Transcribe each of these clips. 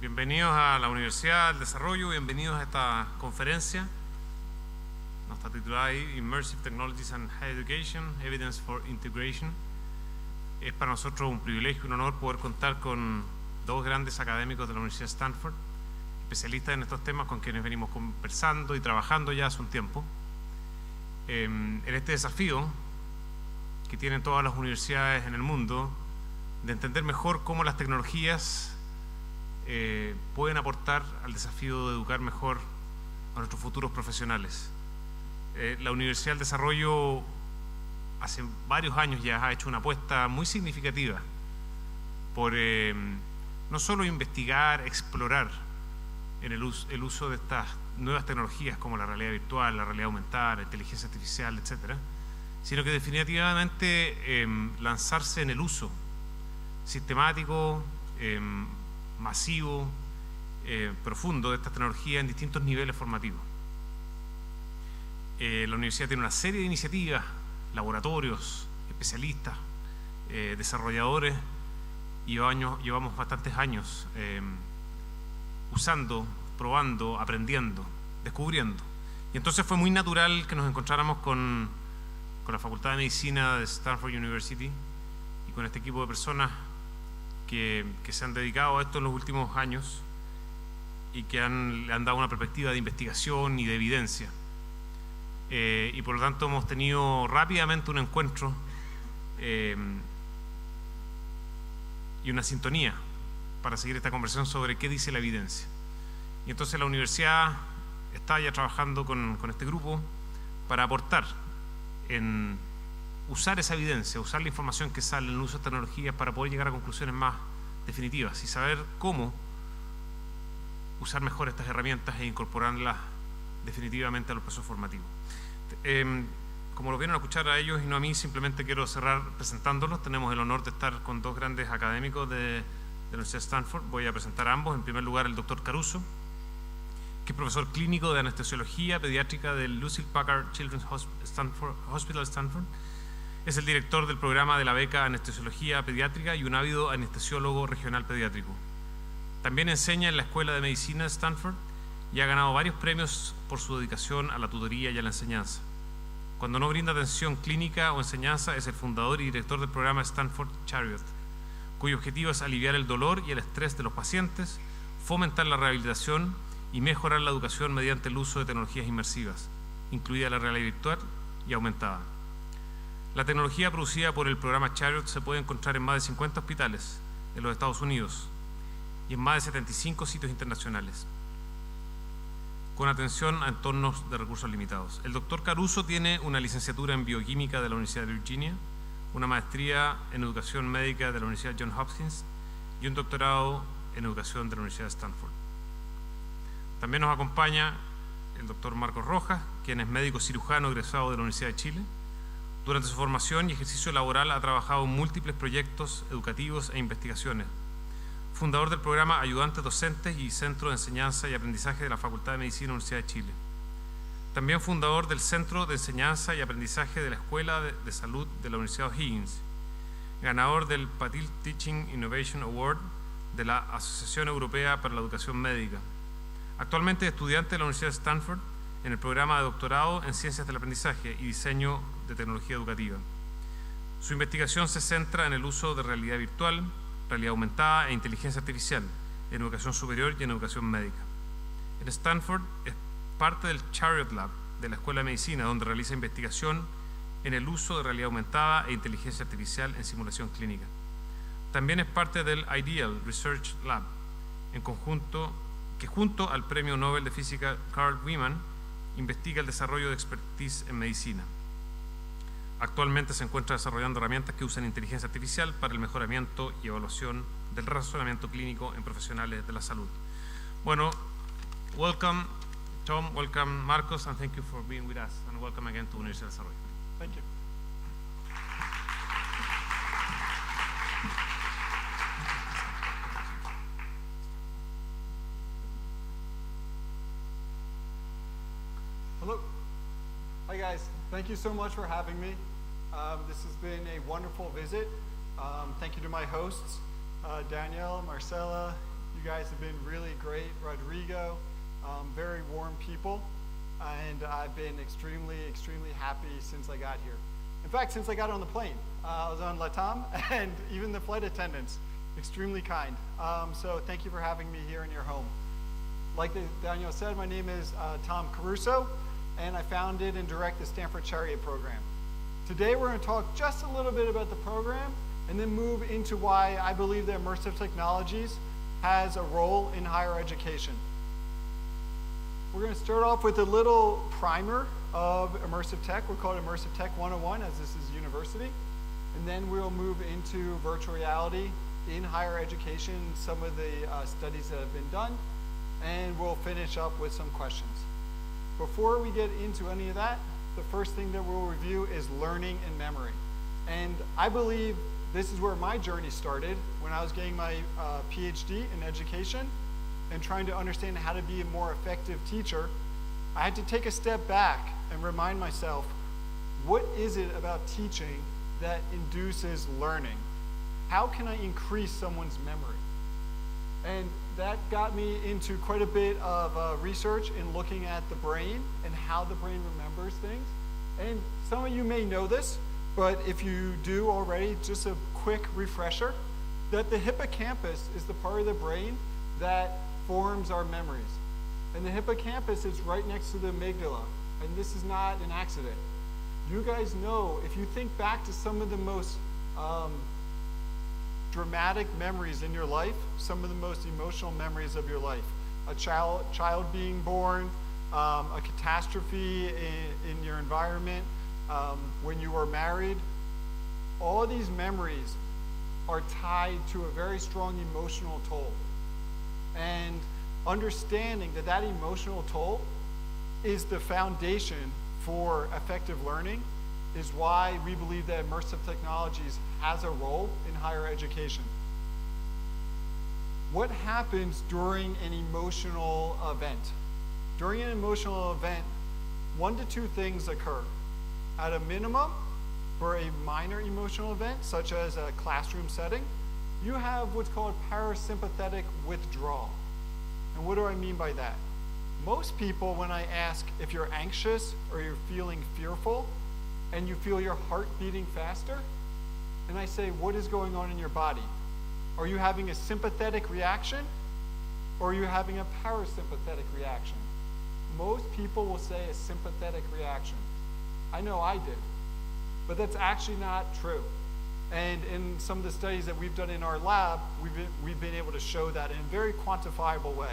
Bienvenidos a la Universidad del Desarrollo, bienvenidos a esta conferencia. Nos está titulada ahí Immersive Technologies and Higher Education, Evidence for Integration. Es para nosotros un privilegio y un honor poder contar con dos grandes académicos de la Universidad de Stanford, especialistas en estos temas con quienes venimos conversando y trabajando ya hace un tiempo. En este desafío que tienen todas las universidades en el mundo de entender mejor cómo las tecnologías pueden aportar al desafío de educar mejor a nuestros futuros profesionales. La Universidad del Desarrollo hace varios años ya ha hecho una apuesta muy significativa por no solo investigar, explorar en el uso de estas nuevas tecnologías como la realidad virtual, la realidad aumentada, la inteligencia artificial, etcétera, sino que definitivamente lanzarse en el uso sistemático, masivo, profundo de estas tecnologías en distintos niveles formativos. La universidad tiene una serie de iniciativas, laboratorios, especialistas, desarrolladores, y llevamos bastantes años usando, probando, aprendiendo, descubriendo. Y entonces fue muy natural que nos encontráramos con la Facultad de Medicina de Stanford University y con este equipo de personas que se han dedicado a esto en los últimos años y que le han dado una perspectiva de investigación y de evidencia. Y por lo tanto hemos tenido rápidamente un encuentro y una sintonía para seguir esta conversación sobre qué dice la evidencia. Y entonces la universidad está ya trabajando con este grupo para aportar en usar esa evidencia, usar la información que sale en el uso de tecnologías para poder llegar a conclusiones más definitivas y saber cómo usar mejor estas herramientas e incorporarlas definitivamente a los procesos formativos. Como lo vieron a escuchar a ellos y no a mí, simplemente quiero cerrar presentándolos. Tenemos el honor de estar con dos grandes académicos de la Universidad de Stanford. Voy a presentar a ambos. En primer lugar, el doctor Caruso, que es profesor clínico de anestesiología pediátrica del Lucille Packard Children's Hospital Stanford. Es el director del programa de la beca Anestesiología Pediátrica y un ávido anestesiólogo regional pediátrico. También enseña en la Escuela de Medicina de Stanford y ha ganado varios premios por su dedicación a la tutoría y a la enseñanza. Cuando no brinda atención clínica o enseñanza, es el fundador y director del programa Stanford Chariot, cuyo objetivo es aliviar el dolor y el estrés de los pacientes, fomentar la rehabilitación y mejorar la educación mediante el uso de tecnologías inmersivas, incluida la realidad virtual y aumentada. La tecnología producida por el programa Chariot se puede encontrar en más de 50 hospitales en los Estados Unidos y en más de 75 sitios internacionales, con atención a entornos de recursos limitados. El doctor Caruso tiene una licenciatura en bioquímica de la Universidad de Virginia, una maestría en educación médica de la Universidad Johns Hopkins y un doctorado en educación de la Universidad de Stanford. También nos acompaña el doctor Marcos Rojas, quien es médico cirujano egresado de la Universidad de Chile. Durante su formación y ejercicio laboral ha trabajado en múltiples proyectos educativos e investigaciones. Fundador del programa Ayudantes Docentes y Centro de Enseñanza y Aprendizaje de la Facultad de Medicina de la Universidad de Chile. También fundador del Centro de Enseñanza y Aprendizaje de la Escuela de Salud de la Universidad O'Higgins. Ganador del Patil Teaching Innovation Award de la Asociación Europea para la Educación Médica. Actualmente es estudiante de la Universidad de Stanford en el programa de doctorado en Ciencias del Aprendizaje y Diseño de Tecnología Educativa. Su investigación se centra en el uso de realidad virtual, realidad aumentada e inteligencia artificial en educación superior y en educación médica. En Stanford es parte del Chariot Lab de la Escuela de Medicina, donde realiza investigación en el uso de realidad aumentada e inteligencia artificial en simulación clínica. También es parte del Ideal Research Lab, que junto al Premio Nobel de Física Carl Wieman investiga el desarrollo de expertise en medicina. Actualmente se encuentra desarrollando herramientas que usan inteligencia artificial para el mejoramiento y evaluación del razonamiento clínico en profesionales de la salud. Bueno, welcome Tom, welcome Marcos, and thank you for being with us, and welcome again to Universidad del Desarrollo. Thank you. Hello. Hi guys. Thank you so much for having me. This has been a wonderful visit. Thank you to my hosts, Danielle, Marcella, You guys have been really great. Rodrigo, very warm people. And I've been extremely, extremely happy since I got here. In fact, since I got on the plane. I was on LATAM, and even the flight attendants, extremely kind. So thank you for having me here in your home. Like Daniel said, my name is Tom Caruso, and I founded and direct the Stanford Chariot program. Today we're going to talk just a little bit about the program, and then move into why I believe that immersive technologies has a role in higher education. We're going to start off with a little primer of immersive tech. We'll call it Immersive Tech 101, as this is university. And then we'll move into virtual reality in higher education, some of the studies that have been done, and we'll finish up with some questions. Before we get into any of that, the first thing that we'll review is learning and memory. And I believe this is where my journey started when I was getting my PhD in education and trying to understand how to be a more effective teacher. I had to take a step back and remind myself, what is it about teaching that induces learning? How can I increase someone's memory? And that got me into quite a bit of research in looking at the brain and how the brain remembers things. And some of you may know this, but if you do already, just a quick refresher, that the hippocampus is the part of the brain that forms our memories. And the hippocampus is right next to the amygdala, and this is not an accident. You guys know, if you think back to some of the most dramatic memories in your life, some of the most emotional memories of your life, a child being born, a catastrophe in your environment, when you were married, all these memories are tied to a very strong emotional toll. And understanding that that emotional toll is the foundation for effective learning is why we believe that immersive technologies has a role in higher education. What happens during an emotional event? During an emotional event, 1 to 2 things occur. At a minimum, for a minor emotional event, such as a classroom setting, you have what's called parasympathetic withdrawal. And what do I mean by that? Most people, when I ask if you're anxious or you're feeling fearful and you feel your heart beating faster, and I say, what is going on in your body? Are you having a sympathetic reaction or are you having a parasympathetic reaction? Most people will say a sympathetic reaction. I know I did, but that's actually not true. And in some of the studies that we've done in our lab, we've been able to show that in a very quantifiable way.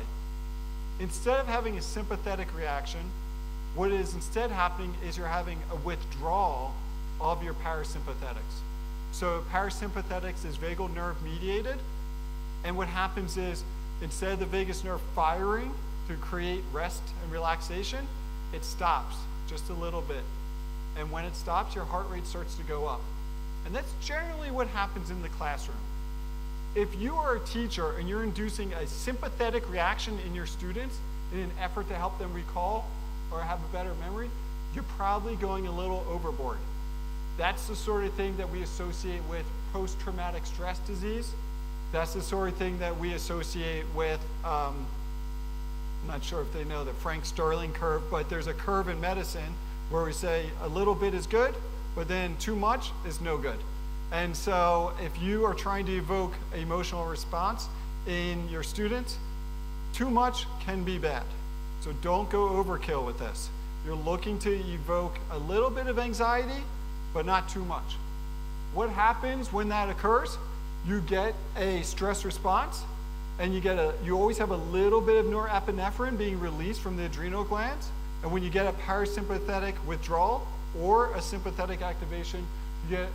Instead of having a sympathetic reaction, what is instead happening is you're having a withdrawal of your parasympathetics. So parasympathetics is vagal nerve mediated, and what happens is instead of the vagus nerve firing to create rest and relaxation, it stops just a little bit. And when it stops, your heart rate starts to go up. And that's generally what happens in the classroom. If you are a teacher and you're inducing a sympathetic reaction in your students in an effort to help them recall or have a better memory, you're probably going a little overboard. That's the sort of thing that we associate with post-traumatic stress disease. That's the sort of thing that we associate with, I'm not sure if they know the Frank Starling curve, but there's a curve in medicine where we say a little bit is good, but then too much is no good. And so if you are trying to evoke an emotional response in your students, too much can be bad. So don't go overkill with this. You're looking to evoke a little bit of anxiety, but not too much. What happens when that occurs? You get a stress response, and you always have a little bit of norepinephrine being released from the adrenal glands. And when you get a parasympathetic withdrawal or a sympathetic activation, you get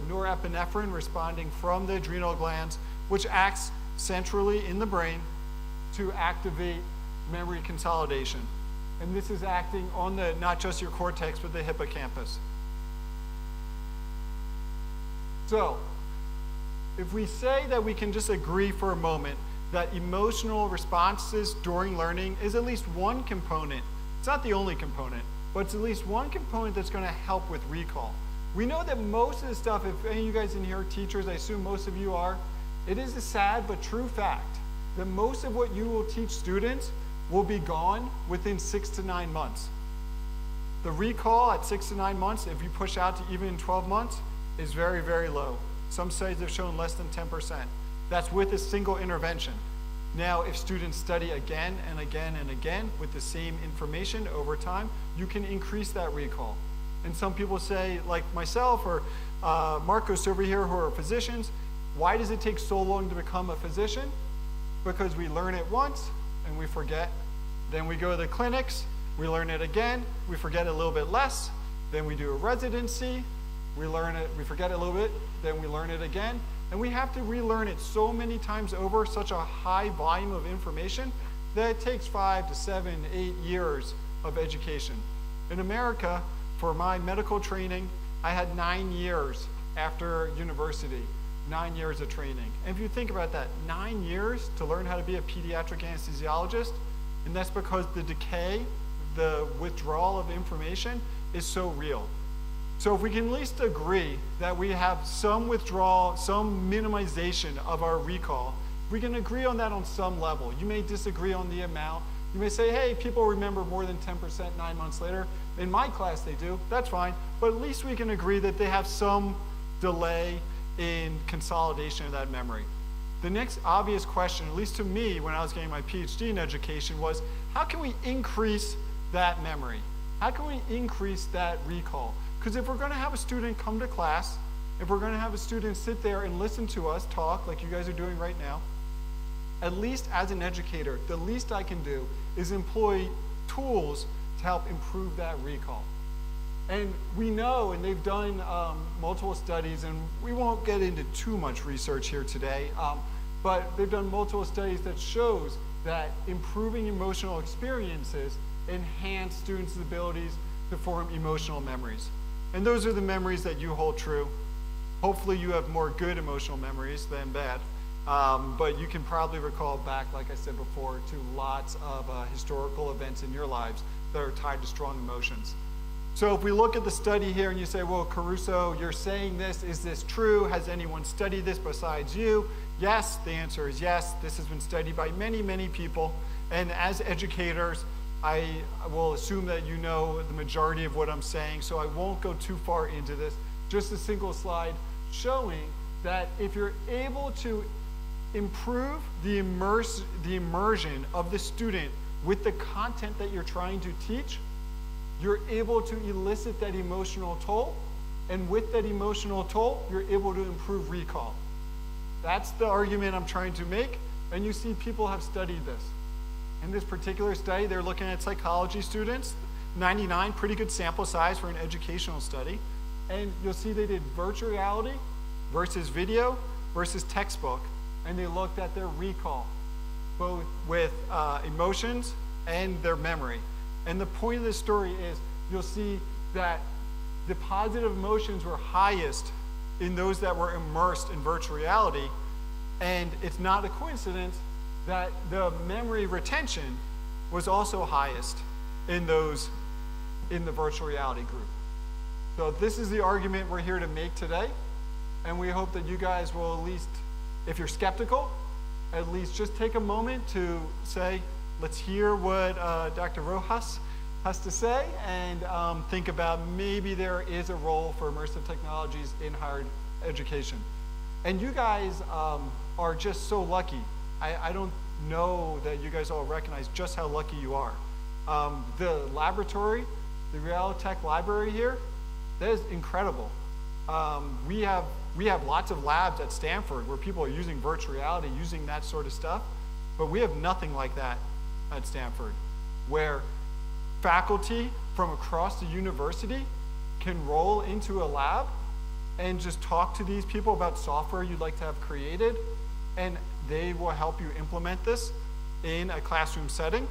norepinephrine responding from the adrenal glands, which acts centrally in the brain to activate memory consolidation. And this is acting on not just your cortex, but the hippocampus. So, if we say that we can just agree for a moment that emotional responses during learning is at least one component, it's not the only component, but it's at least one component that's going to help with recall. We know that most of the stuff, if any of you guys in here are teachers, I assume most of you are, it is a sad but true fact that most of what you will teach students will be gone within 6 to 9 months. The recall at 6 to 9 months, if you push out to even 12 months, is very, very low. Some studies have shown less than 10%. That's with a single intervention. Now, if students study again and again and again with the same information over time, you can increase that recall. And some people say, like myself or Marcos over here, who are physicians, why does it take so long to become a physician? Because we learn it once and we forget. Then we go to the clinics, we learn it again, we forget a little bit less. Then we do a residency, we learn it, we forget it a little bit, then we learn it again. And we have to relearn it so many times over, such a high volume of information, that it takes 5 to 7, 8 years of education. In America, for my medical training, I had 9 years after university, 9 years of training. And if you think about that, 9 years to learn how to be a pediatric anesthesiologist, and that's because the decay, the withdrawal of information is so real. So if we can at least agree that we have some withdrawal, some minimization of our recall, we can agree on that on some level. You may disagree on the amount. You may say, hey, people remember more than 10% 9 months later. In my class they do, that's fine. But at least we can agree that they have some delay in consolidation of that memory. The next obvious question, at least to me when I was getting my PhD in education, was how can we increase that memory? How can we increase that recall? Because if we're going to have a student come to class, if we're going to have a student sit there and listen to us talk like you guys are doing right now, at least as an educator, the least I can do is employ tools to help improve that recall. And we know, and they've done multiple studies, and we won't get into too much research here today, but they've done multiple studies that shows that improving emotional experiences enhance students' abilities to form emotional memories. And those are the memories that you hold true. Hopefully you have more good emotional memories than bad. But you can probably recall back, like I said before, to lots of historical events in your lives that are tied to strong emotions. So if we look at the study here and you say, well, Caruso, you're saying this, is this true? Has anyone studied this besides you? Yes, the answer is yes. This has been studied by many, many people. And as educators, I will assume that you know the majority of what I'm saying, so I won't go too far into this. Just a single slide showing that if you're able to improve the immersion of the student with the content that you're trying to teach, you're able to elicit that emotional toll, and with that emotional toll, you're able to improve recall. That's the argument I'm trying to make, and you see people have studied this. In this particular study, they're looking at psychology students, 99, pretty good sample size for an educational study, and you'll see they did virtual reality versus video versus textbook, and they looked at their recall, both with emotions and their memory. And the point of this story is you'll see that the positive emotions were highest in those that were immersed in virtual reality, and it's not a coincidence that the memory retention was also highest in those in the virtual reality group. So this is the argument we're here to make today, and we hope that you guys will at least, if you're skeptical, at least just take a moment to say, let's hear what Dr. Rojas has to say, and think about maybe there is a role for immersive technologies in higher education. And you guys are just so lucky. I don't know that you guys all recognize just how lucky you are. The laboratory, the Realitech library here, that is incredible. We have lots of labs at Stanford where people are using virtual reality, using that sort of stuff, but we have nothing like that at Stanford, where faculty from across the university can roll into a lab and just talk to these people about software you'd like to have created, and they will help you implement this in a classroom setting.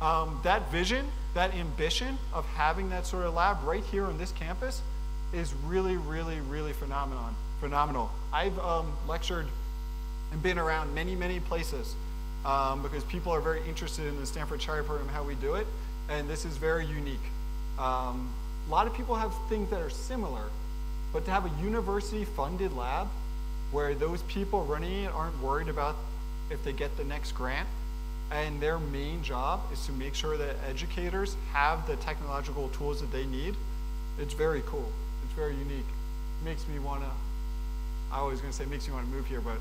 That vision, that ambition of having that sort of lab right here on this campus is really, really, really phenomenal. I've lectured and been around many, many places because people are very interested in the Stanford Shire program, how we do it, and this is very unique. A lot of people have things that are similar, but to have a university-funded lab where those people running it aren't worried about if they get the next grant, and their main job is to make sure that educators have the technological tools that they need. It's very cool. It's very unique. It makes me want to, I was going to say makes me want to move here, but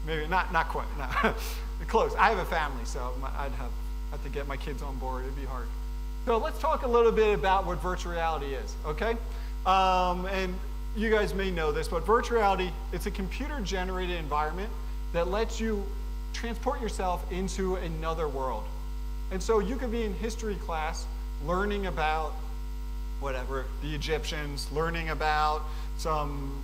maybe not quite. No. Close. I have a family, so I'd have to get my kids on board. It'd be hard. So let's talk a little bit about what virtual reality is, okay? And you guys may know this, but virtual reality, it's a computer-generated environment that lets you transport yourself into another world. And so you could be in history class learning about whatever, the Egyptians, learning about some,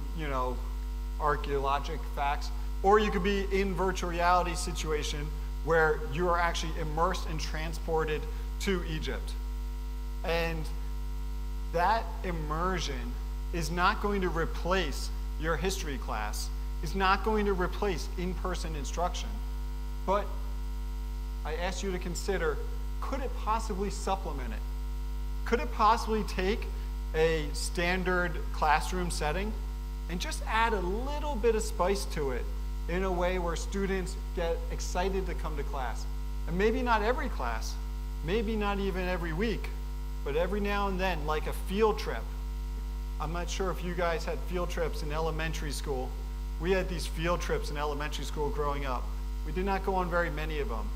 archaeologic facts, or you could be in virtual reality situation where you are actually immersed and transported to Egypt. And that immersion is not going to replace your history class. It's not going to replace in-person instruction. But I ask you to consider, could it possibly supplement it? Could it possibly take a standard classroom setting and just add a little bit of spice to it in a way where students get excited to come to class? And maybe not every class, maybe not even every week, but every now and then, like a field trip. I'm not sure if you guys had field trips in elementary school. We had these field trips in elementary school growing up. We did not go on very many of them,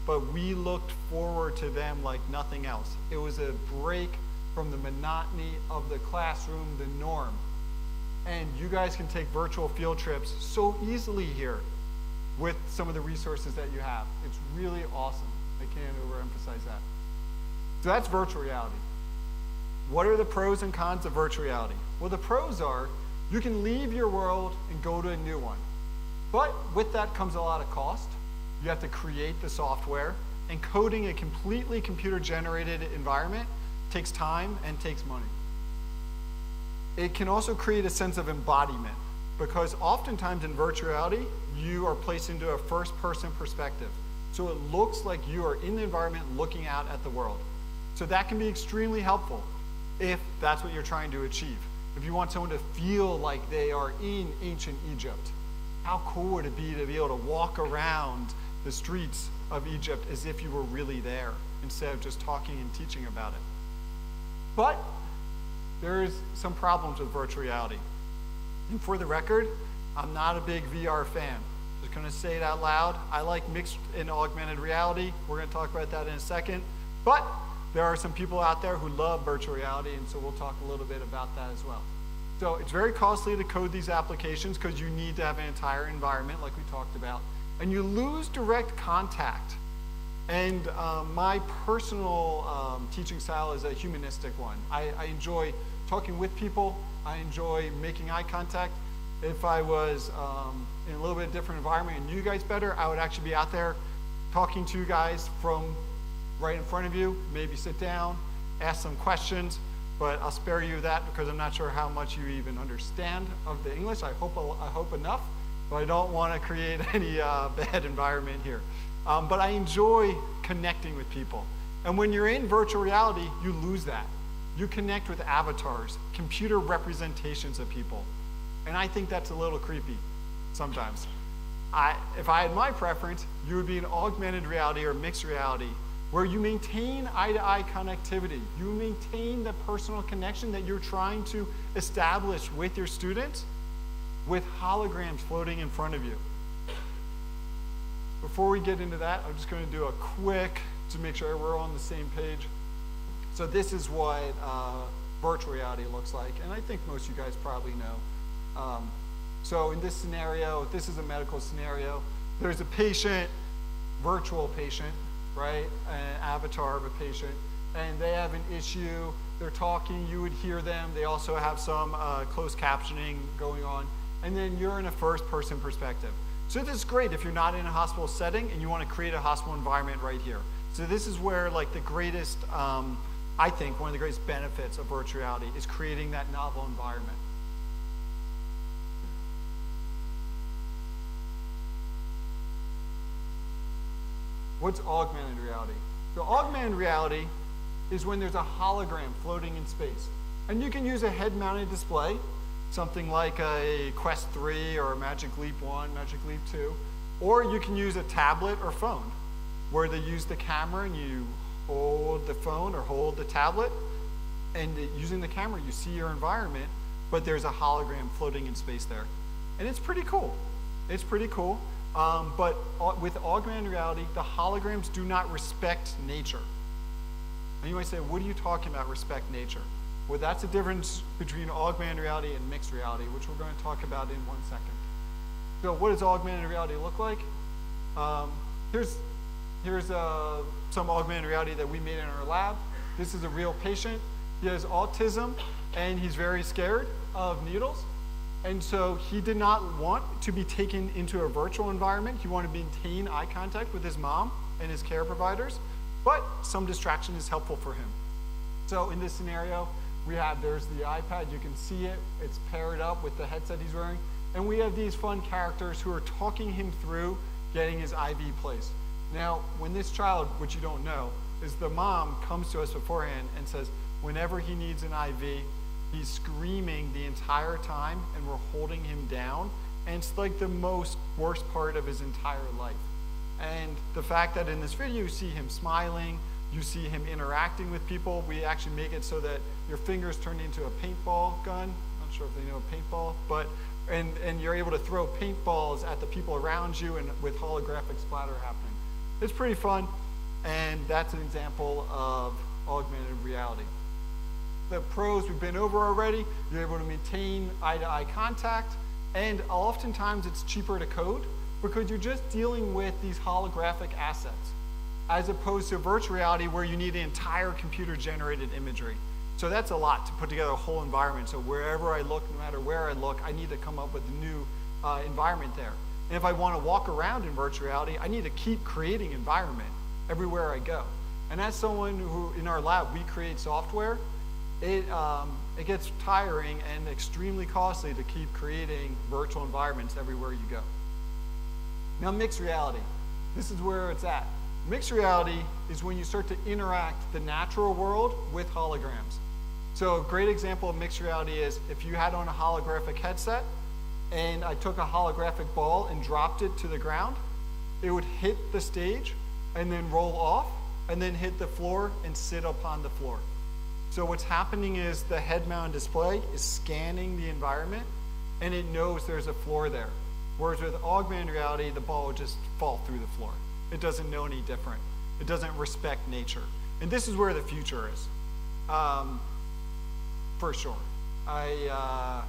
but we looked forward to them like nothing else. It was a break from the monotony of the classroom, the norm. And you guys can take virtual field trips so easily here with some of the resources that you have. It's really awesome. I can't overemphasize that. So that's virtual reality. What are the pros and cons of virtual reality? Well, the pros are you can leave your world and go to a new one. But with that comes a lot of cost. You have to create the software, and coding a completely computer-generated environment takes time and takes money. It can also create a sense of embodiment, because oftentimes in virtual reality, you are placed into a first-person perspective. So it looks like you are in the environment looking out at the world. So that can be extremely helpful if that's what you're trying to achieve. If you want someone to feel like they are in ancient Egypt, how cool would it be to be able to walk around the streets of Egypt as if you were really there instead of just talking and teaching about it? But there's some problems with virtual reality. And for the record, I'm not a big VR fan. Just going to say it out loud. I like mixed and augmented reality. We're going to talk about that in a second. But there are some people out there who love virtual reality, and so we'll talk a little bit about that as well. So it's very costly to code these applications because you need to have an entire environment like we talked about. And you lose direct contact. And my personal teaching style is a humanistic one. I enjoy talking with people. I enjoy making eye contact. If I was in a little bit different environment and knew you guys better, I would actually be out there talking to you guys from right in front of you, maybe sit down, ask some questions, but I'll spare you that because I'm not sure how much you even understand of the English. I hope enough, but I don't want to create any bad environment here. But I enjoy connecting with people. And when you're in virtual reality, you lose that. You connect with avatars, computer representations of people. And I think that's a little creepy sometimes. If I had my preference, you would be in augmented reality or mixed reality where you maintain eye-to-eye connectivity. You maintain the personal connection that you're trying to establish with your students with holograms floating in front of you. Before we get into that, I'm just going to do a quick, to make sure we're all on the same page. So this is what virtual reality looks like, and I think most of you guys probably know. So in this scenario, this is a medical scenario. There's a patient, virtual patient, right? An avatar of a patient, and they have an issue. They're talking, you would hear them. They also have some closed captioning going on, and then you're in a first-person perspective. So this is great if you're not in a hospital setting and you want to create a hospital environment right here. So this is where like the greatest, I think one of the greatest benefits of virtual reality is creating that novel environment. What's augmented reality? So augmented reality is when there's a hologram floating in space. And you can use a head-mounted display, something like a Quest 3 or a Magic Leap 1, Magic Leap 2. Or you can use a tablet or phone, where they use the camera and you hold the phone or hold the tablet, and using the camera, you see your environment, but there's a hologram floating in space there. And it's pretty cool. It's pretty cool. But with augmented reality, the holograms do not respect nature. And you might say, what are you talking about, respect nature? Well, that's the difference between augmented reality and mixed reality, which we're going to talk about in 1 second. So what does augmented reality look like? Here's some augmented reality that we made in our lab. This is a real patient. He has autism, and he's very scared of needles. And so he did not want to be taken into a virtual environment. He wanted to maintain eye contact with his mom and his care providers, but some distraction is helpful for him. So in this scenario, there's the iPad, you can see it, it's paired up with the headset he's wearing, and we have these fun characters who are talking him through getting his IV placed. Now, when this child, which you don't know, is the mom comes to us beforehand and says, whenever he needs an IV, he's screaming the entire time, and we're holding him down, and it's like the worst part of his entire life. And the fact that in this video you see him smiling, you see him interacting with people, we actually make it so that your fingers turn into a paintball gun. Not sure if they know paintball, but and you're able to throw paintballs at the people around you, and with holographic splatter happening. It's pretty fun, and that's an example of augmented reality. The pros we've been over already. You're able to maintain eye-to-eye contact, and oftentimes it's cheaper to code because you're just dealing with these holographic assets, as opposed to virtual reality where you need an entire computer-generated imagery. So that's a lot to put together a whole environment. So wherever I look, no matter where I look, I need to come up with a new environment there. And if I want to walk around in virtual reality, I need to keep creating environment everywhere I go. And as someone who, in our lab, we create software, it gets tiring and extremely costly to keep creating virtual environments everywhere you go. Now, mixed reality. This is where it's at. Mixed reality is when you start to interact the natural world with holograms. So a great example of mixed reality is if you had on a holographic headset and I took a holographic ball and dropped it to the ground, it would hit the stage and then roll off and then hit the floor and sit upon the floor. So what's happening is the head-mounted display is scanning the environment and it knows there's a floor there. Whereas with augmented reality, the ball would just fall through the floor. It doesn't know any different. It doesn't respect nature. And this is where the future is, for sure. I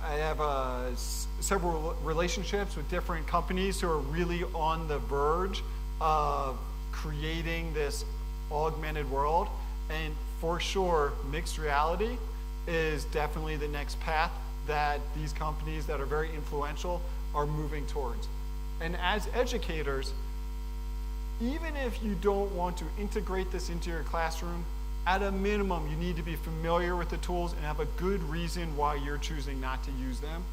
have several relationships with different companies who are really on the verge of creating this augmented world. And for sure, mixed reality is definitely the next path that these companies that are very influential are moving towards. And as educators, even if you don't want to integrate this into your classroom, at a minimum, you need to be familiar with the tools and have a good reason why you're choosing not to use them,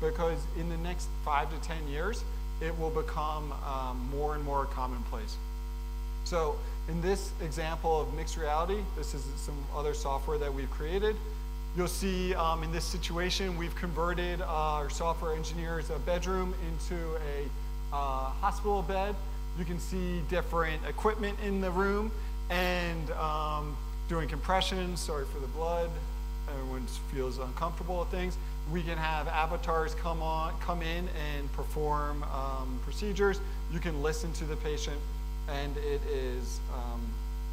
because in the next 5 to 10 years, it will become more and more commonplace. So in this example of mixed reality, this is some other software that we've created. You'll see in this situation, we've converted our software engineer's bedroom into a hospital bed. You can see different equipment in the room and doing compressions, sorry for the blood, everyone feels uncomfortable with things. We can have avatars come in and perform procedures. You can listen to the patient, and it is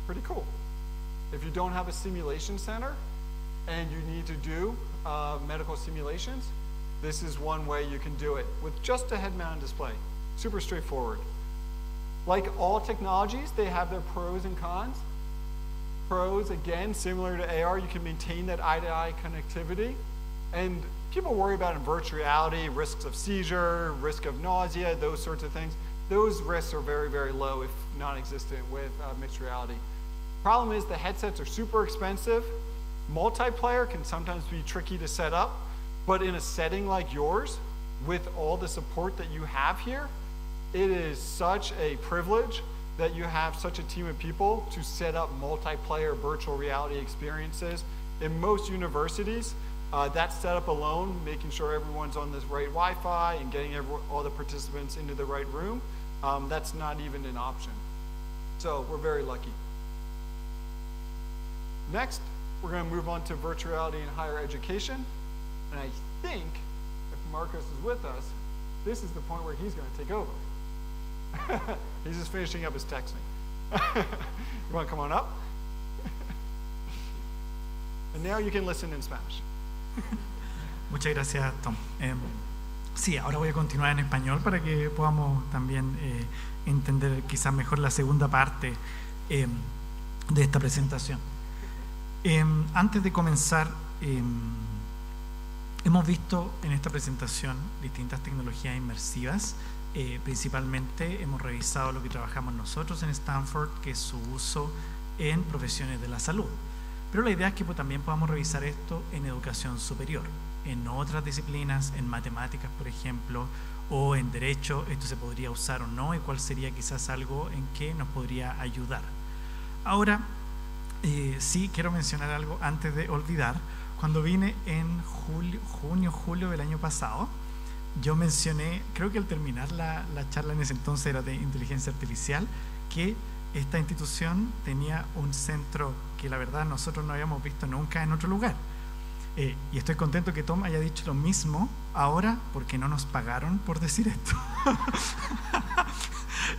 pretty cool. If you don't have a simulation center and you need to do medical simulations, this is one way you can do it with just a head-mounted display. Super straightforward. Like all technologies, they have their pros and cons. Pros, again, similar to AR, you can maintain that eye-to-eye connectivity. And people worry about in virtual reality, risks of seizure, risk of nausea, those sorts of things. Those risks are very, very low, if non-existent, with mixed reality. Problem is the headsets are super expensive. Multiplayer can sometimes be tricky to set up, but in a setting like yours, with all the support that you have here, it is such a privilege that you have such a team of people to set up multiplayer virtual reality experiences. In most universities, That setup alone, making sure everyone's on this right Wi-Fi and getting all the participants into the right room, that's not even an option. So we're very lucky. Next, we're going to move on to virtual reality in higher education. And I think, if Marcus is with us, this is the point where he's going to take over. He's just finishing up his texting. You want to come on up? And now you can listen in Spanish. Muchas gracias, Tom. Sí, ahora voy a continuar en español para que podamos también entender quizás mejor la segunda parte de esta presentación. Antes de comenzar, hemos visto en esta presentación distintas tecnologías inmersivas. Principalmente hemos revisado lo que trabajamos nosotros en Stanford, que es su uso en profesiones de la salud. Pero la idea es que también podamos revisar esto en educación superior, en otras disciplinas, en matemáticas, por ejemplo, o en derecho. Esto se podría usar o no, y cuál sería quizás algo en que nos podría ayudar. Ahora, sí quiero mencionar algo antes de olvidar. Cuando vine en junio-julio del año pasado, yo mencioné, creo que al terminar la charla en ese entonces era de inteligencia artificial, que esta institución tenía un centro que la verdad nosotros no habíamos visto nunca en otro lugar. Y estoy contento que Tom haya dicho lo mismo ahora, porque no nos pagaron por decir esto.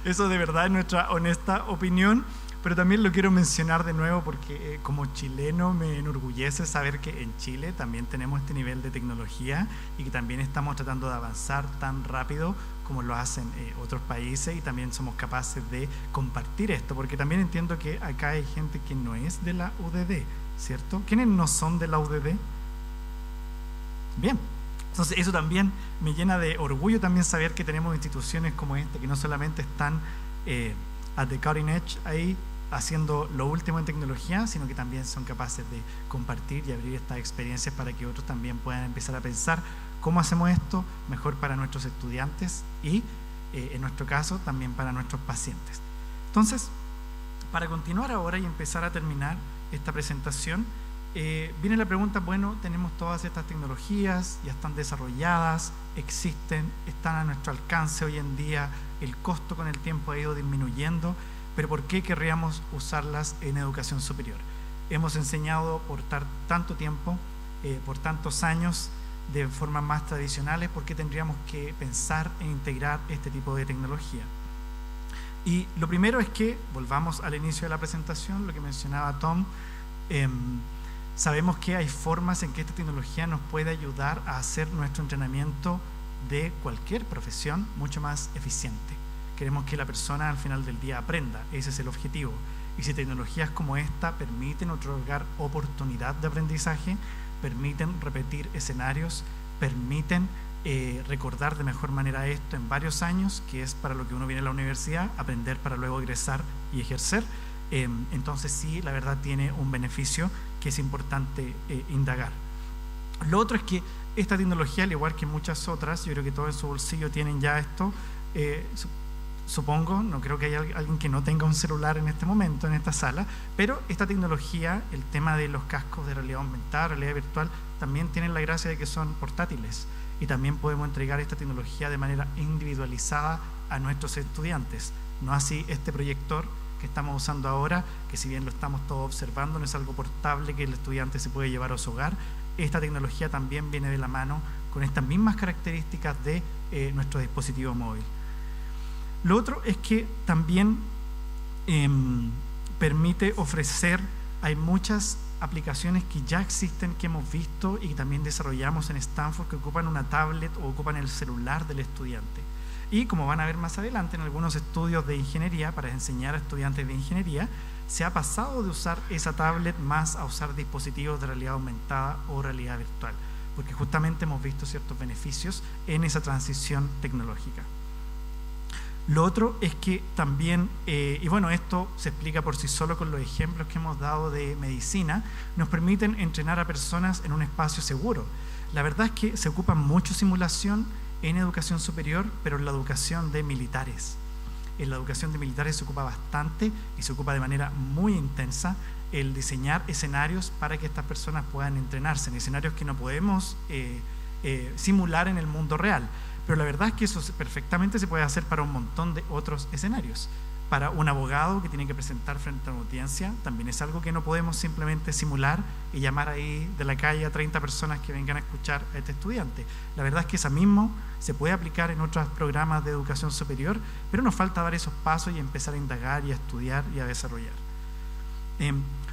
Eso de verdad es nuestra honesta opinión, pero también lo quiero mencionar de nuevo porque como chileno me enorgullece saber que en Chile también tenemos este nivel de tecnología y que también estamos tratando de avanzar tan rápido como lo hacen otros países, y también somos capaces de compartir esto, porque también entiendo que acá hay gente que no es de la UDD, ¿cierto? ¿Quiénes no son de la UDD? Bien, entonces eso también me llena de orgullo también saber que tenemos instituciones como esta que no solamente están at the cutting edge ahí haciendo lo último en tecnología, sino que también son capaces de compartir y abrir estas experiencias para que otros también puedan empezar a pensar cómo hacemos esto mejor para nuestros estudiantes y en nuestro caso también para nuestros pacientes. Entonces, para continuar ahora y empezar a terminar esta presentación, viene la pregunta, bueno, tenemos todas estas tecnologías, ya están desarrolladas, existen, están a nuestro alcance hoy en día, el costo con el tiempo ha ido disminuyendo, pero ¿por qué querríamos usarlas en educación superior? Hemos enseñado por tanto tiempo, por tantos años, de formas más tradicionales, ¿por qué tendríamos que pensar en integrar este tipo de tecnología? Y lo primero es que, volvamos al inicio de la presentación, lo que mencionaba Tom, sabemos que hay formas en que esta tecnología nos puede ayudar a hacer nuestro entrenamiento de cualquier profesión mucho más eficiente. Queremos que la persona al final del día aprenda, ese es el objetivo. Y si tecnologías como esta permiten otorgar oportunidad de aprendizaje, permiten repetir escenarios, permiten recordar de mejor manera esto en varios años, que es para lo que uno viene a la universidad, aprender para luego egresar y ejercer, entonces sí, la verdad tiene un beneficio que es importante indagar. Lo otro es que esta tecnología, al igual que muchas otras, yo creo que todos en su bolsillo tienen ya esto, supongo, no creo que haya alguien que no tenga un celular en este momento, en esta sala, pero esta tecnología, el tema de los cascos de realidad aumentada, realidad virtual, también tienen la gracia de que son portátiles y también podemos entregar esta tecnología de manera individualizada a nuestros estudiantes. No así este proyector que estamos usando ahora, que si bien lo estamos todos observando, no es algo portable que el estudiante se puede llevar a su hogar. Esta tecnología también viene de la mano con estas mismas características de nuestro dispositivo móvil. Lo otro es que también permite ofrecer, hay muchas aplicaciones que ya existen, que hemos visto y que también desarrollamos en Stanford, que ocupan una tablet o ocupan el celular del estudiante. Y como van a ver más adelante, en algunos estudios de ingeniería, para enseñar a estudiantes de ingeniería, se ha pasado de usar esa tablet más a usar dispositivos de realidad aumentada o realidad virtual, porque justamente hemos visto ciertos beneficios en esa transición tecnológica. Lo otro es que también, y bueno, esto se explica por sí solo con los ejemplos que hemos dado de medicina, nos permiten entrenar a personas en un espacio seguro. La verdad es que se ocupa mucho simulación en educación superior, pero en la educación de militares. En la educación de militares se ocupa bastante y se ocupa de manera muy intensa el diseñar escenarios para que estas personas puedan entrenarse en escenarios que no podemos simular en el mundo real. Pero la verdad es que eso perfectamente se puede hacer para un montón de otros escenarios. Para un abogado que tiene que presentar frente a una audiencia, también es algo que no podemos simplemente simular y llamar ahí de la calle a 30 personas que vengan a escuchar a este estudiante. La verdad es que esa mismo se puede aplicar en otros programas de educación superior, pero nos falta dar esos pasos y empezar a indagar y a estudiar y a desarrollar.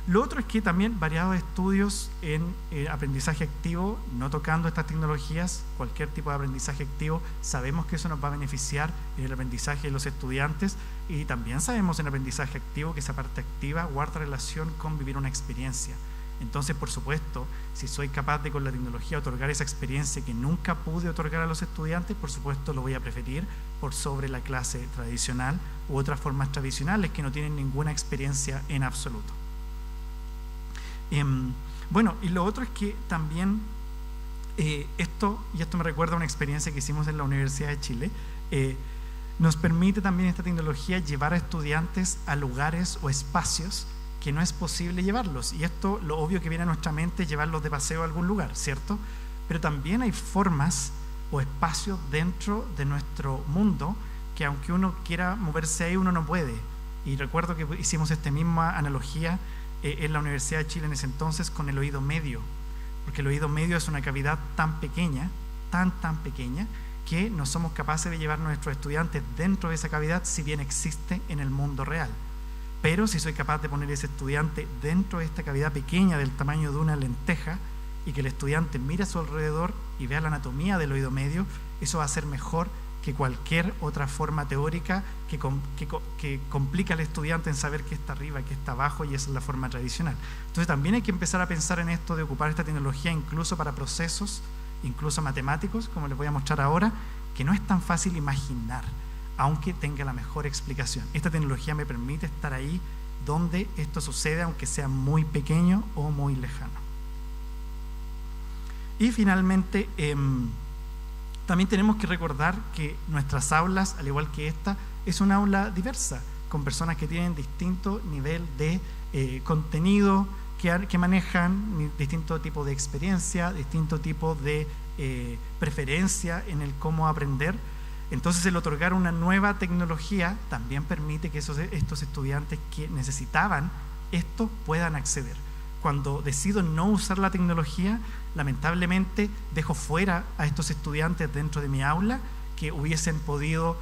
Lo otro es que también variados estudios en aprendizaje activo, no tocando estas tecnologías, cualquier tipo de aprendizaje activo, sabemos que eso nos va a beneficiar en el aprendizaje de los estudiantes, y también sabemos en aprendizaje activo que esa parte activa guarda relación con vivir una experiencia. Entonces, por supuesto, si soy capaz de con la tecnología otorgar esa experiencia que nunca pude otorgar a los estudiantes, por supuesto lo voy a preferir por sobre la clase tradicional u otras formas tradicionales que no tienen ninguna experiencia en absoluto. Bueno, y lo otro es que también esto me recuerda a una experiencia que hicimos en la Universidad de Chile, nos permite también esta tecnología llevar a estudiantes a lugares o espacios que no es posible llevarlos, y esto lo obvio que viene a nuestra mente es llevarlos de paseo a algún lugar, ¿cierto? Pero también hay formas o espacios dentro de nuestro mundo que aunque uno quiera moverse ahí, uno no puede. Y recuerdo que hicimos esta misma analogía en la Universidad de Chile en ese entonces con el oído medio, porque el oído medio es una cavidad tan pequeña, tan pequeña, que no somos capaces de llevar a nuestros estudiantes dentro de esa cavidad, si bien existe en el mundo real. Pero si soy capaz de poner ese estudiante dentro de esta cavidad pequeña del tamaño de una lenteja, y que el estudiante mire a su alrededor y vea la anatomía del oído medio, eso va a ser mejor que cualquier otra forma teórica que complica al estudiante en saber qué está arriba, qué está abajo, y esa es la forma tradicional. Entonces también hay que empezar a pensar en esto de ocupar esta tecnología incluso para procesos, incluso matemáticos, como les voy a mostrar ahora, que no es tan fácil imaginar, aunque tenga la mejor explicación. Esta tecnología me permite estar ahí donde esto sucede, aunque sea muy pequeño o muy lejano. Y finalmente, también tenemos que recordar que nuestras aulas, al igual que esta, es una aula diversa, con personas que tienen distinto nivel de contenido, que manejan distinto tipo de experiencia, distinto tipo de preferencia en el cómo aprender. Entonces, el otorgar una nueva tecnología también permite que estos estudiantes que necesitaban esto puedan acceder. Cuando decido no usar la tecnología, lamentablemente dejo fuera a estos estudiantes dentro de mi aula que hubiesen podido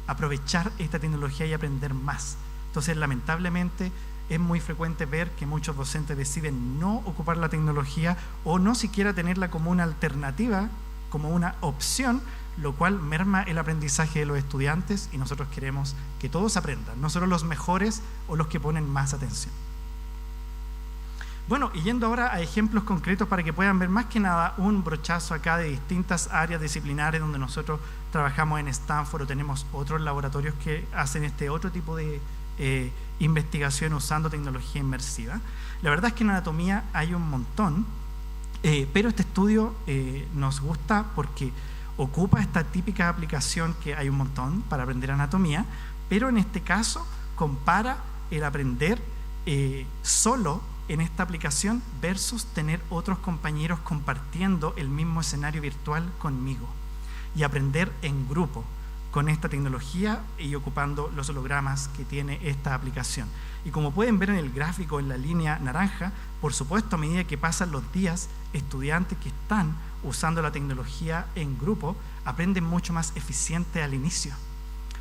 aprovechar esta tecnología y aprender más. Entonces, lamentablemente, es muy frecuente ver que muchos docentes deciden no ocupar la tecnología o no siquiera tenerla como una alternativa, como una opción, lo cual merma el aprendizaje de los estudiantes, y nosotros queremos que todos aprendan, no solo los mejores o los que ponen más atención. Bueno, y yendo ahora a ejemplos concretos para que puedan ver más que nada un brochazo acá de distintas áreas disciplinares donde nosotros trabajamos en Stanford o tenemos otros laboratorios que hacen este otro tipo de investigación usando tecnología inmersiva. La verdad es que en anatomía hay un montón, pero este estudio nos gusta porque ocupa esta típica aplicación que hay un montón para aprender anatomía, pero en este caso compara el aprender solo en esta aplicación versus tener otros compañeros compartiendo el mismo escenario virtual conmigo, y aprender en grupo con esta tecnología y ocupando los hologramas que tiene esta aplicación. Y como pueden ver en el gráfico en la línea naranja, por supuesto, a medida que pasan los días, estudiantes que están usando la tecnología en grupo aprenden mucho más eficiente al inicio,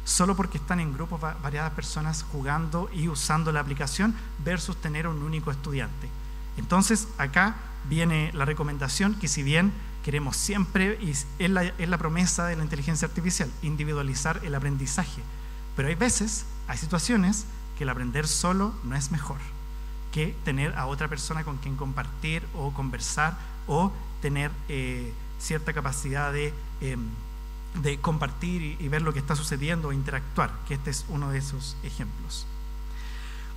solo porque están en grupos variadas personas jugando y usando la aplicación versus tener un único estudiante. Entonces, acá viene la recomendación que, si bien queremos siempre, y es la promesa de la inteligencia artificial, individualizar el aprendizaje, pero hay veces, hay situaciones que el aprender solo no es mejor que tener a otra persona con quien compartir o conversar o tener cierta capacidad de compartir y ver lo que está sucediendo o interactuar, que este es uno de esos ejemplos.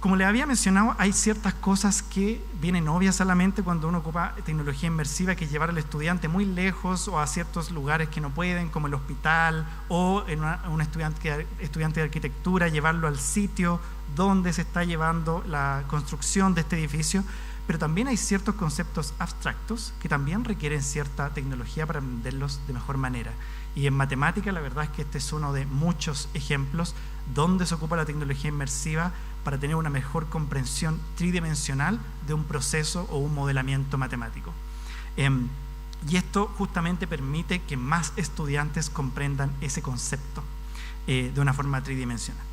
Como les había mencionado, hay ciertas cosas que vienen obvias a la mente cuando uno ocupa tecnología inmersiva, que es llevar al estudiante muy lejos o a ciertos lugares que no pueden, como el hospital, o en un estudiante de arquitectura, llevarlo al sitio donde se está llevando la construcción de este edificio. Pero también hay ciertos conceptos abstractos que también requieren cierta tecnología para aprenderlos de mejor manera. Y en matemática, la verdad es que este es uno de muchos ejemplos donde se ocupa la tecnología inmersiva para tener una mejor comprensión tridimensional de un proceso o un modelamiento matemático. Y esto justamente permite que más estudiantes comprendan ese concepto de una forma tridimensional.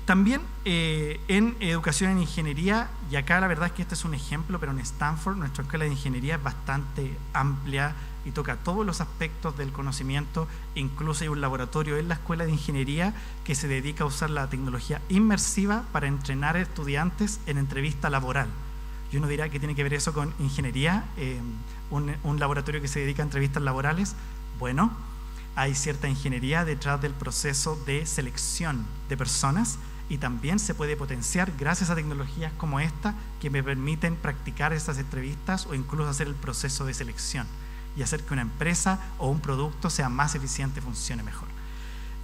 También en educación en ingeniería, y acá la verdad es que este es un ejemplo, pero en Stanford nuestra escuela de ingeniería es bastante amplia y toca todos los aspectos del conocimiento. Incluso hay un laboratorio en la escuela de ingeniería que se dedica a usar la tecnología inmersiva para entrenar a estudiantes en entrevista laboral. Y uno dirá, ¿qué tiene que ver eso con ingeniería? Un laboratorio que se dedica a entrevistas laborales. Bueno, hay cierta ingeniería detrás del proceso de selección de personas, y también se puede potenciar gracias a tecnologías como esta, que me permiten practicar estas entrevistas o incluso hacer el proceso de selección y hacer que una empresa o un producto sea más eficiente, funcione mejor.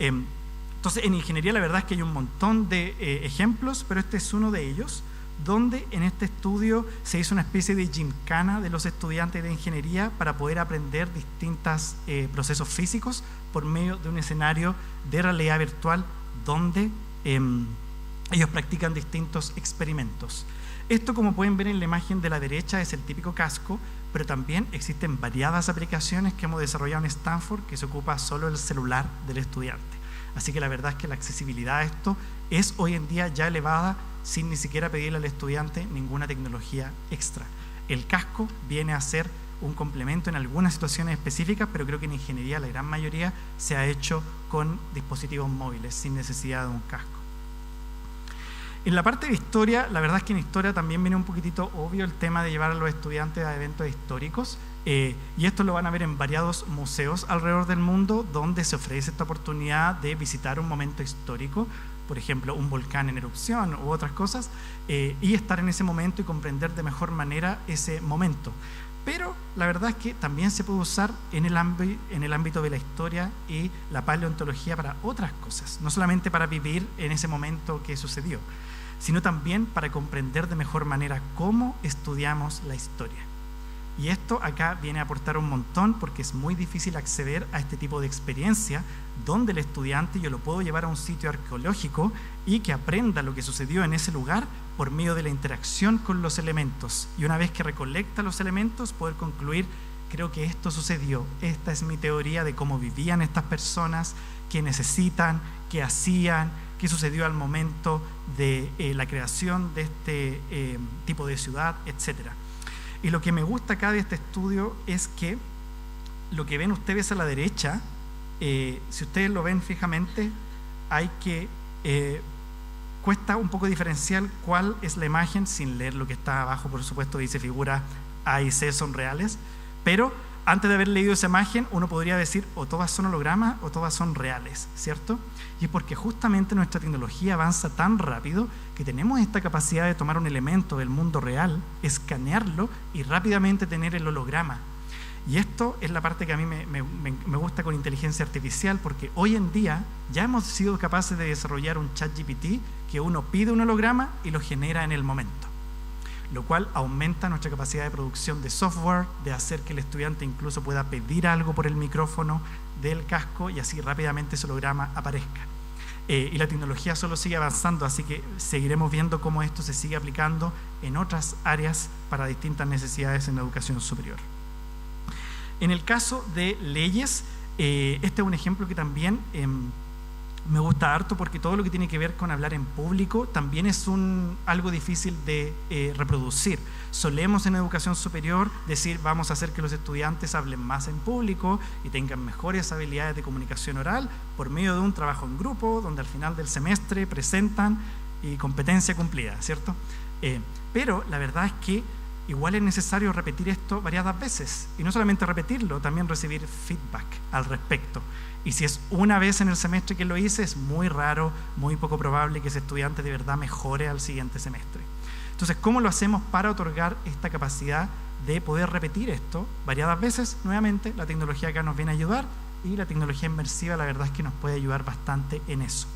Entonces, en ingeniería la verdad es que hay un montón de ejemplos, pero este es uno de ellos, donde en este estudio se hizo una especie de gincana de los estudiantes de ingeniería para poder aprender distintos procesos físicos por medio de un escenario de realidad virtual donde ellos practican distintos experimentos. Esto, como pueden ver en la imagen de la derecha, es el típico casco, pero también existen variadas aplicaciones que hemos desarrollado en Stanford que se ocupa solo el celular del estudiante. Así que la verdad es que la accesibilidad a esto es hoy en día ya elevada, sin ni siquiera pedirle al estudiante ninguna tecnología extra. El casco viene a ser un complemento en algunas situaciones específicas, pero creo que en ingeniería la gran mayoría se ha hecho con dispositivos móviles, sin necesidad de un casco. En la parte de historia, la verdad es que en historia también viene un poquitito obvio el tema de llevar a los estudiantes a eventos históricos, y esto lo van a ver en variados museos alrededor del mundo, donde se ofrece esta oportunidad de visitar un momento histórico, por ejemplo, un volcán en erupción u otras cosas, y estar en ese momento y comprender de mejor manera ese momento. Pero la verdad es que también se puede usar en el ámbito de la historia y la paleontología para otras cosas, no solamente para vivir en ese momento que sucedió, sino también para comprender de mejor manera cómo estudiamos la historia. Y esto acá viene a aportar un montón, porque es muy difícil acceder a este tipo de experiencia donde el estudiante yo lo puedo llevar a un sitio arqueológico y que aprenda lo que sucedió en ese lugar por medio de la interacción con los elementos. Y una vez que recolecta los elementos, poder concluir, creo que esto sucedió, esta es mi teoría de cómo vivían estas personas, qué necesitan, qué hacían, qué sucedió al momento de la creación de este tipo de ciudad, etcétera. Y lo que me gusta acá de este estudio es que lo que ven ustedes a la derecha, si ustedes lo ven fijamente, cuesta un poco diferenciar cuál es la imagen, sin leer lo que está abajo, por supuesto, dice figura A y C son reales, pero antes de haber leído esa imagen, uno podría decir o todas son hologramas o todas son reales, ¿cierto? Y es porque justamente nuestra tecnología avanza tan rápido que tenemos esta capacidad de tomar un elemento del mundo real, escanearlo y rápidamente tener el holograma. Y esto es la parte que a mí me gusta con inteligencia artificial, porque hoy en día ya hemos sido capaces de desarrollar un ChatGPT que uno pide un holograma y lo genera en el momento, lo cual aumenta nuestra capacidad de producción de software, de hacer que el estudiante incluso pueda pedir algo por el micrófono del casco y así rápidamente ese holograma aparezca. Y la tecnología solo sigue avanzando, así que seguiremos viendo cómo esto se sigue aplicando en otras áreas para distintas necesidades en la educación superior. En el caso de leyes, este es un ejemplo que también me gusta harto, porque todo lo que tiene que ver con hablar en público también es algo difícil de reproducir. Solemos en educación superior decir vamos a hacer que los estudiantes hablen más en público y tengan mejores habilidades de comunicación oral por medio de un trabajo en grupo donde al final del semestre presentan y competencia cumplida, ¿cierto? Pero la verdad es que igual es necesario repetir esto variadas veces. Y no solamente repetirlo, también recibir feedback al respecto. Y si es una vez en el semestre que lo hice, es muy raro, muy poco probable que ese estudiante de verdad mejore al siguiente semestre. Entonces, ¿cómo lo hacemos para otorgar esta capacidad de poder repetir esto variadas veces? Nuevamente, la tecnología acá nos viene a ayudar, y la tecnología inmersiva la verdad es que nos puede ayudar bastante en eso.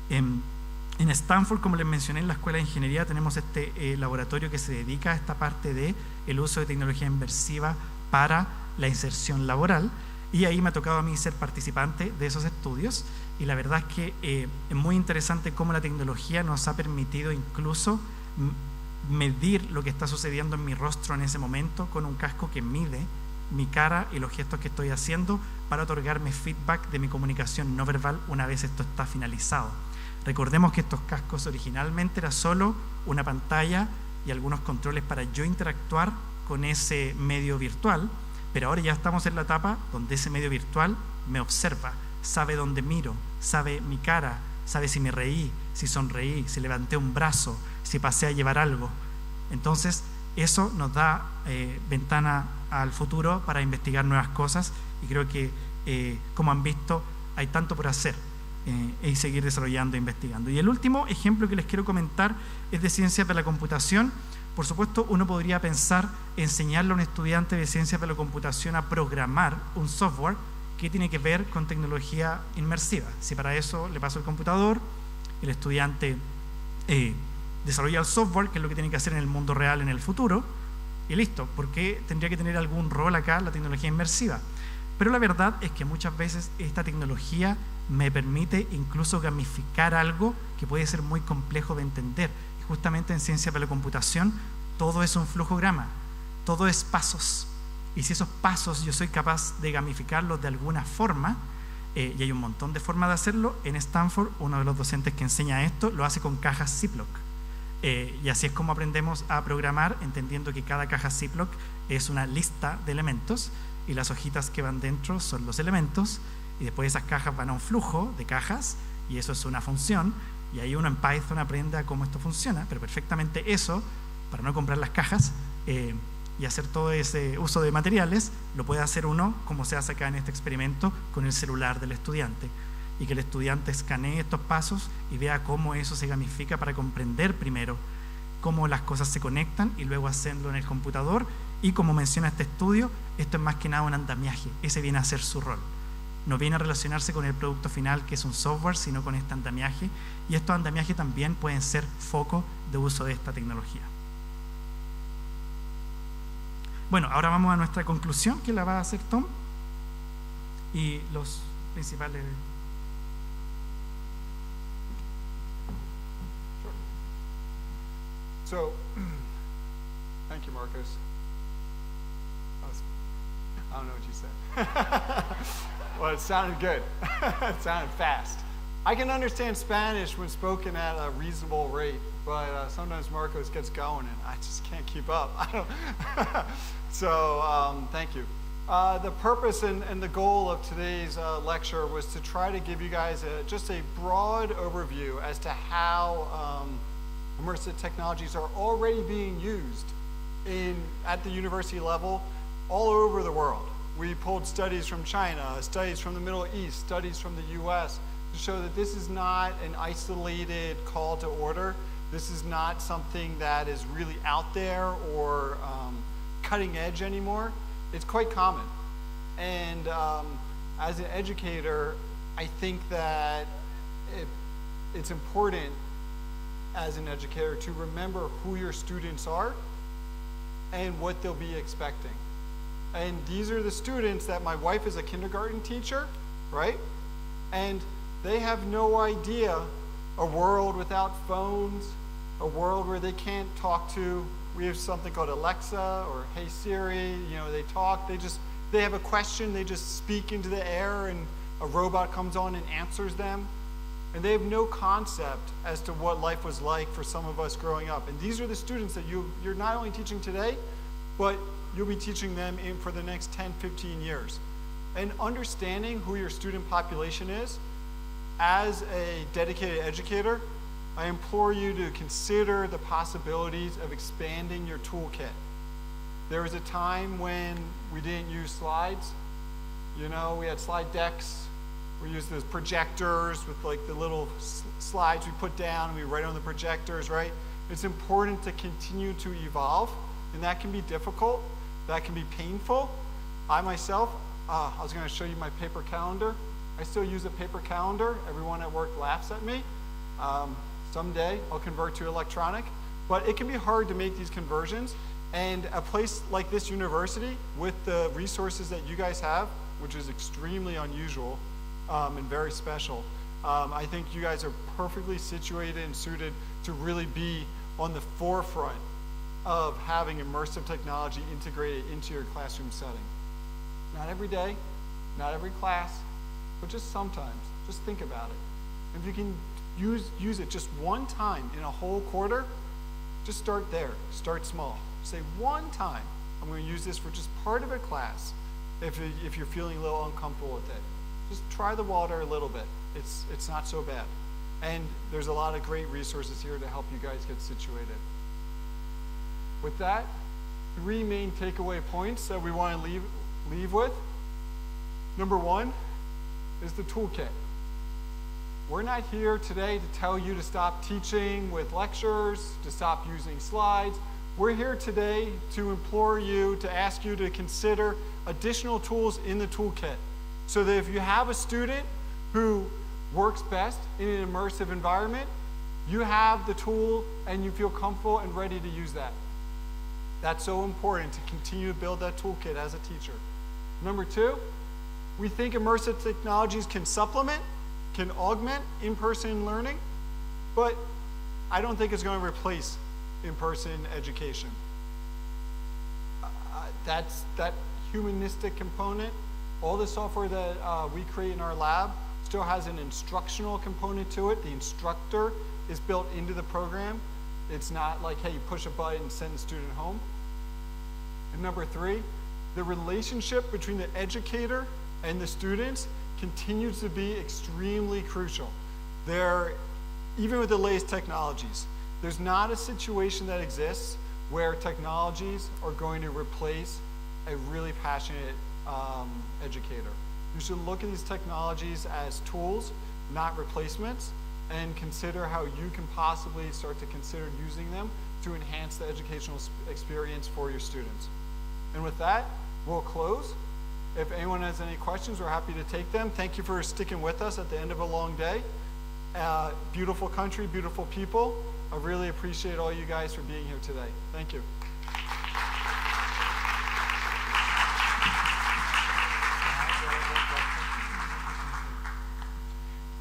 En Stanford, como les mencioné, en la Escuela de Ingeniería tenemos este laboratorio que se dedica a esta parte del uso de tecnología inmersiva para la inserción laboral, y ahí me ha tocado a mí ser participante de esos estudios, y la verdad es que es muy interesante cómo la tecnología nos ha permitido incluso medir lo que está sucediendo en mi rostro en ese momento con un casco que mide mi cara y los gestos que estoy haciendo para otorgarme feedback de mi comunicación no verbal una vez esto está finalizado. Recordemos que estos cascos originalmente era solo una pantalla y algunos controles para yo interactuar con ese medio virtual, pero ahora ya estamos en la etapa donde ese medio virtual me observa, sabe dónde miro, sabe mi cara, sabe si me reí, si sonreí, si levanté un brazo, si pasé a llevar algo. Entonces, eso nos da ventana al futuro para investigar nuevas cosas, y creo que, como han visto, hay tanto por hacer y seguir desarrollando e investigando. Y el último ejemplo que les quiero comentar es de ciencias de la computación. Por supuesto, uno podría pensar enseñarle a un estudiante de ciencias de la computación a programar un software que tiene que ver con tecnología inmersiva. Si para eso le paso el computador, el estudiante desarrolla el software, que es lo que tiene que hacer en el mundo real en el futuro, y listo. ¿Por qué tendría que tener algún rol acá la tecnología inmersiva? Pero la verdad es que muchas veces esta tecnología me permite incluso gamificar algo que puede ser muy complejo de entender. Y justamente en ciencias de la computación todo es un flujograma, todo es pasos. Y si esos pasos yo soy capaz de gamificarlos de alguna forma, y hay un montón de formas de hacerlo, en Stanford uno de los docentes que enseña esto lo hace con cajas Ziploc. Y así es como aprendemos a programar, entendiendo que cada caja Ziploc es una lista de elementos, y las hojitas que van dentro son los elementos, y después esas cajas van a un flujo de cajas, y eso es una función, y ahí uno en Python aprende a cómo esto funciona, pero perfectamente eso, para no comprar las cajas y hacer todo ese uso de materiales, lo puede hacer uno, como se hace acá en este experimento, con el celular del estudiante, y que el estudiante escanee estos pasos y vea cómo eso se gamifica para comprender primero cómo las cosas se conectan y luego hacerlo en el computador. Y como menciona este estudio, esto es más que nada un andamiaje, ese viene a ser su rol. No viene a relacionarse con el producto final, que es un software, sino con este andamiaje, y estos andamiajes también pueden ser foco de uso de esta tecnología. Bueno, ahora vamos a nuestra conclusión, que la va a hacer Tom, y los principales... So, thank you, Marcos. I don't know what you said. Well, it sounded good. It sounded fast. I can understand Spanish when spoken at a reasonable rate, but sometimes Marcos gets going and I just can't keep up. So, thank you. The purpose and the goal of today's lecture was to try to give you guys just a broad overview as to how immersive technologies are already being used at the university level all over the world. We pulled studies from China, studies from the Middle East, studies from the US to show that this is not an isolated call to order. This is not something that is really out there or cutting edge anymore. It's quite common. And as an educator, I think that it's important as an educator to remember who your students are and what they'll be expecting. And these are the students that my wife is a kindergarten teacher, right? And they have no idea a world without phones, a world where they can't talk to. We have something called Alexa or Hey Siri, you know, they talk, they have a question, they just speak into the air and a robot comes on and answers them. And they have no concept as to what life was like for some of us growing up. And these are the students that you're not only teaching today, but you'll be teaching them for the next 10, 15 years. And understanding who your student population is, as a dedicated educator, I implore you to consider the possibilities of expanding your toolkit. There was a time when we didn't use slides. You know, we had slide decks. We used those projectors with like the little slides we put down and we write on the projectors, right? It's important to continue to evolve, and that can be difficult. That can be painful. I myself, I was going to show you my paper calendar. I still use a paper calendar. Everyone at work laughs at me. Someday I'll convert to electronic, but it can be hard to make these conversions. And a place like this university, with the resources that you guys have, which is extremely unusual and very special, I think you guys are perfectly situated and suited to really be on the forefront of having immersive technology integrated into your classroom setting. Not every day, not every class, but just sometimes. Just think about it. If you can use it just one time in a whole quarter, just start there. Start small. Say one time, I'm going to use this for just part of a class. If you're feeling a little uncomfortable with it, just try the water a little bit. It's not so bad. And there's a lot of great resources here to help you guys get situated. With that, 3 main takeaway points that we want to leave with. Number 1 is the toolkit. We're not here today to tell you to stop teaching with lectures, to stop using slides. We're here today to implore you, to ask you to consider additional tools in the toolkit, so that if you have a student who works best in an immersive environment, you have the tool and you feel comfortable and ready to use that. That's so important to continue to build that toolkit as a teacher. Number 2, we think immersive technologies can supplement, can augment in-person learning, but I don't think it's going to replace in-person education. That's that humanistic component. All the software that we create in our lab still has an instructional component to it. The instructor is built into the program. It's not like, hey, you push a button and send the student home. And number 3, the relationship between the educator and the students continues to be extremely crucial. Even with the latest technologies, there's not a situation that exists where technologies are going to replace a really passionate educator. You should look at these technologies as tools, not replacements, and consider how you can possibly start to consider using them to enhance the educational experience for your students. And with that, we'll close. If anyone has any questions, we're happy to take them. Thank you for sticking with us at the end of a long day. Beautiful country, beautiful people. I really appreciate all you guys for being here today. Thank you.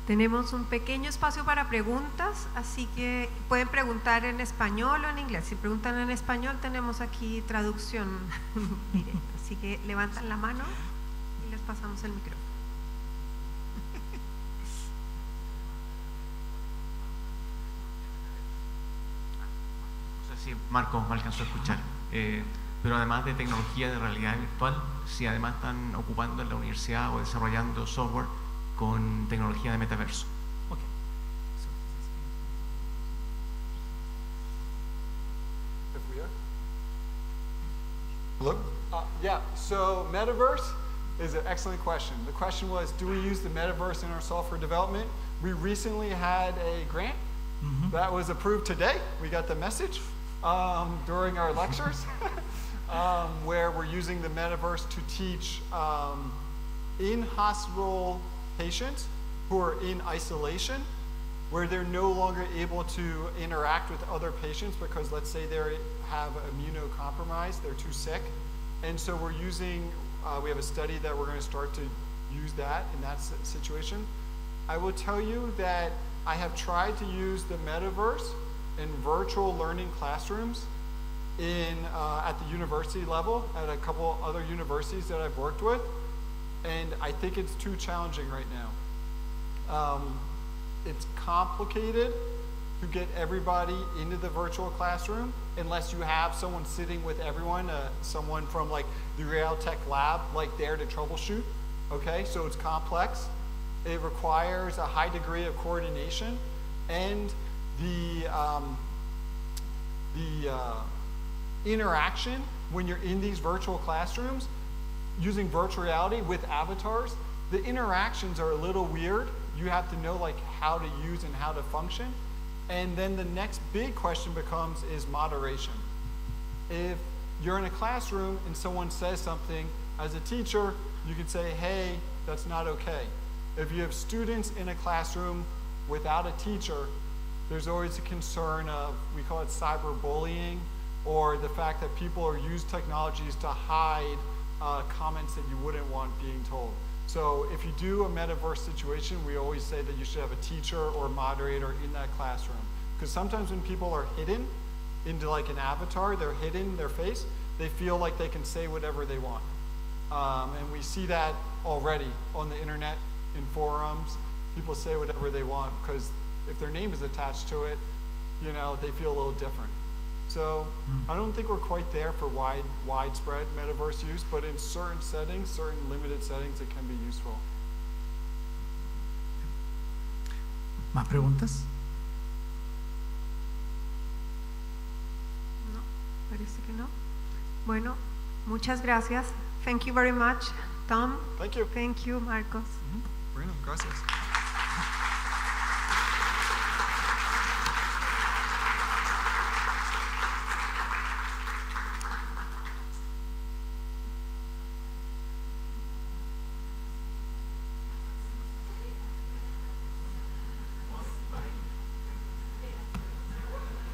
Tenemos un pequeño espacio para preguntas, así que pueden preguntar en español o en inglés. Si preguntan en español, tenemos aquí traducción directa. Así que levantan la mano y les pasamos el micrófono. No sé si Marcos me alcanzó a escuchar, pero además de tecnología de realidad virtual, si además están ocupando en la universidad o desarrollando software con tecnología de metaverso. Okay. If we are. Hello? Yeah, so metaverse is an excellent question. The question was, do we use the metaverse in our software development? We recently had a grant that was approved today. We got the message during our lectures where we're using the metaverse to teach in-hospital patients who are in isolation, where they're no longer able to interact with other patients because, let's say, they have immunocompromised, they're too sick. And so we're using, we have a study that we're going to start to use that in that situation. I will tell you that I have tried to use the metaverse in virtual learning classrooms at the university level, at a couple other universities that I've worked with. And I think it's too challenging right now. It's complicated to get everybody into the virtual classroom unless you have someone sitting with everyone, someone from like the Realtech lab, like there to troubleshoot. Okay, so it's complex. It requires a high degree of coordination, and the interaction when you're in these virtual classrooms, using virtual reality with avatars, the interactions are a little weird. You have to know like how to use and how to function. And then the next big question becomes is moderation. If you're in a classroom and someone says something, as a teacher, you can say, hey, that's not okay. If you have students in a classroom without a teacher, there's always a concern of, we call it cyberbullying, or the fact that people are use technologies to hide comments that you wouldn't want being told. So if you do a metaverse situation, we always say that you should have a teacher or moderator in that classroom. Because sometimes when people are hidden into like an avatar, they're hidden their face, they feel like they can say whatever they want. And we see that already on the internet, in forums. People say whatever they want because if their name is attached to it, you know, they feel a little different. So I don't think we're quite there for widespread metaverse use, but in certain settings, certain limited settings, it can be useful. ¿Más preguntas? No, parece que no. Bueno, muchas gracias. Thank you very much, Tom. Thank you. Thank you, Marcos. Bueno, gracias.